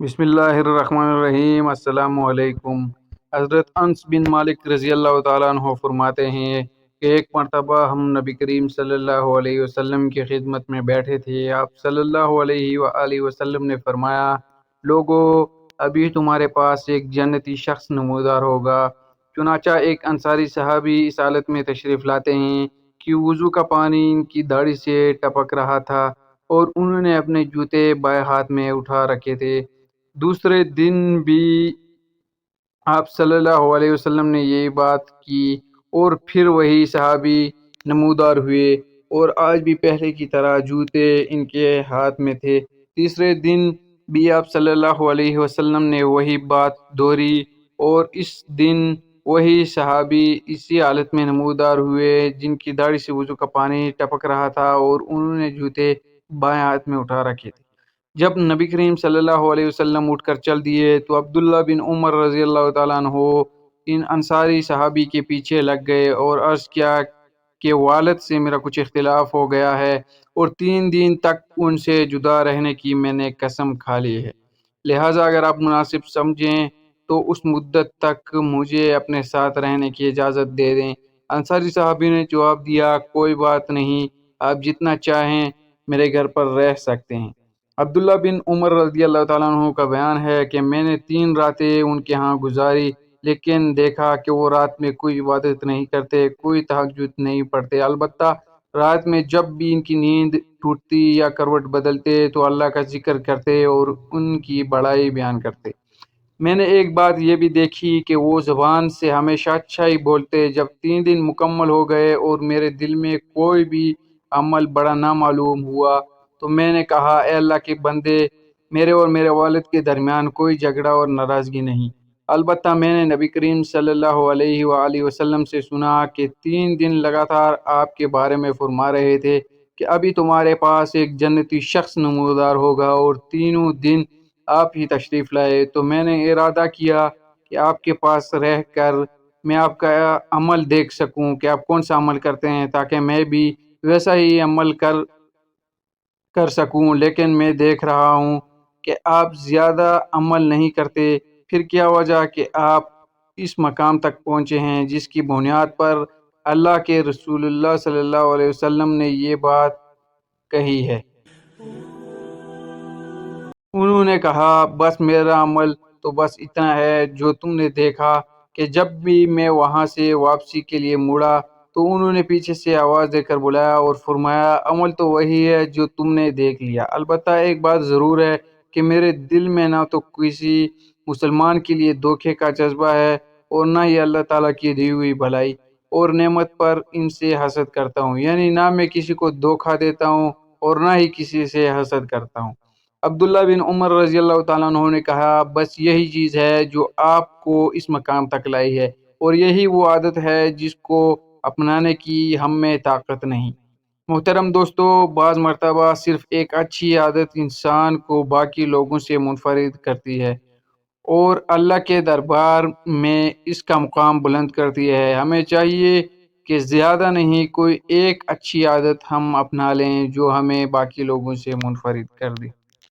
بسم اللہ الرحمن الرحیم۔ السلام علیکم۔ حضرت انس بن مالک رضی اللہ تعالیٰ عنہ فرماتے ہیں کہ ایک مرتبہ ہم نبی کریم صلی اللہ علیہ وسلم کی خدمت میں بیٹھے تھے۔ آپ صلی اللہ علیہ وآلہ وسلم نے فرمایا، لوگو، ابھی تمہارے پاس ایک جنتی شخص نمودار ہوگا۔ چنانچہ ایک انصاری صحابی اس حالت میں تشریف لاتے ہیں کہ وضو کا پانی ان کی داڑھی سے ٹپک رہا تھا اور انہوں نے اپنے جوتے بائیں ہاتھ میں اٹھا رکھے تھے۔ دوسرے دن بھی آپ صلی اللہ علیہ وسلم نے یہی بات کی اور پھر وہی صحابی نمودار ہوئے اور آج بھی پہلے کی طرح جوتے ان کے ہاتھ میں تھے۔ تیسرے دن بھی آپ صلی اللہ علیہ وسلم نے وہی بات دہرائی اور اس دن وہی صحابی اسی حالت میں نمودار ہوئے جن کی داڑھی سے وضو کا پانی ٹپک رہا تھا اور انہوں نے جوتے بائیں ہاتھ میں اٹھا رکھے تھے۔ جب نبی کریم صلی اللہ علیہ وسلم اٹھ کر چل دیے تو عبداللہ بن عمر رضی اللہ تعالیٰ عنہ ان انصاری صحابی کے پیچھے لگ گئے اور عرض کیا کہ والد سے میرا کچھ اختلاف ہو گیا ہے اور 3 دن تک ان سے جدا رہنے کی میں نے قسم کھا لی ہے، لہٰذا اگر آپ مناسب سمجھیں تو اس مدت تک مجھے اپنے ساتھ رہنے کی اجازت دے دیں۔ انصاری صحابی نے جواب دیا، کوئی بات نہیں، آپ جتنا چاہیں میرے گھر پر رہ سکتے ہیں۔ عبداللہ بن عمر رضی اللہ تعالیٰ عنہ کا بیان ہے کہ میں نے 3 راتیں ان کے ہاں گزاری، لیکن دیکھا کہ وہ رات میں کوئی عبادت نہیں کرتے، کوئی تہجد نہیں پڑھتے، البتہ رات میں جب بھی ان کی نیند ٹوٹتی یا کروٹ بدلتے تو اللہ کا ذکر کرتے اور ان کی بڑائی بیان کرتے۔ میں نے ایک بات یہ بھی دیکھی کہ وہ زبان سے ہمیشہ اچھا ہی بولتے۔ جب 3 دن مکمل ہو گئے اور میرے دل میں کوئی بھی عمل بڑا نہ معلوم ہوا تو میں نے کہا، اے اللہ کے بندے، میرے اور میرے والد کے درمیان کوئی جھگڑا اور ناراضگی نہیں، البتہ میں نے نبی کریم صلی اللہ علیہ وآلہ وسلم سے سنا کہ 3 دن لگاتار آپ کے بارے میں فرما رہے تھے کہ ابھی تمہارے پاس ایک جنتی شخص نمودار ہوگا اور تینوں دن آپ ہی تشریف لائے، تو میں نے ارادہ کیا کہ آپ کے پاس رہ کر میں آپ کا عمل دیکھ سکوں کہ آپ کون سا عمل کرتے ہیں تاکہ میں بھی ویسا ہی عمل کر سکوں، لیکن میں دیکھ رہا ہوں کہ آپ زیادہ عمل نہیں کرتے۔ پھر کیا وجہ کہ آپ اس مقام تک پہنچے ہیں جس کی بنیاد پر اللہ کے رسول اللہ صلی اللہ علیہ وسلم نے یہ بات کہی ہے؟ انہوں نے کہا، بس میرا عمل تو بس اتنا ہے جو تم نے دیکھا کہ جب بھی میں وہاں سے واپسی کے لیے مڑا تو انہوں نے پیچھے سے آواز دے کر بلایا اور فرمایا، عمل تو وہی ہے جو تم نے دیکھ لیا، البتہ ایک بات ضرور ہے کہ میرے دل میں نہ تو کسی مسلمان کے لیے دھوکے کا جذبہ ہے اور نہ ہی اللہ تعالیٰ کی دی ہوئی بھلائی اور نعمت پر ان سے حسد کرتا ہوں، یعنی نہ میں کسی کو دھوکہ دیتا ہوں اور نہ ہی کسی سے حسد کرتا ہوں۔ عبداللہ بن عمر رضی اللہ تعالیٰ عنہ نے کہا، بس یہی چیز ہے جو آپ کو اس مقام تک لائی ہے اور یہی وہ عادت ہے جس کو اپنانے کی ہم میں طاقت نہیں۔ محترم دوستو، بعض مرتبہ صرف ایک اچھی عادت انسان کو باقی لوگوں سے منفرد کرتی ہے اور اللہ کے دربار میں اس کا مقام بلند کرتی ہے۔ ہمیں چاہیے کہ زیادہ نہیں، کوئی ایک اچھی عادت ہم اپنا لیں جو ہمیں باقی لوگوں سے منفرد کر دے۔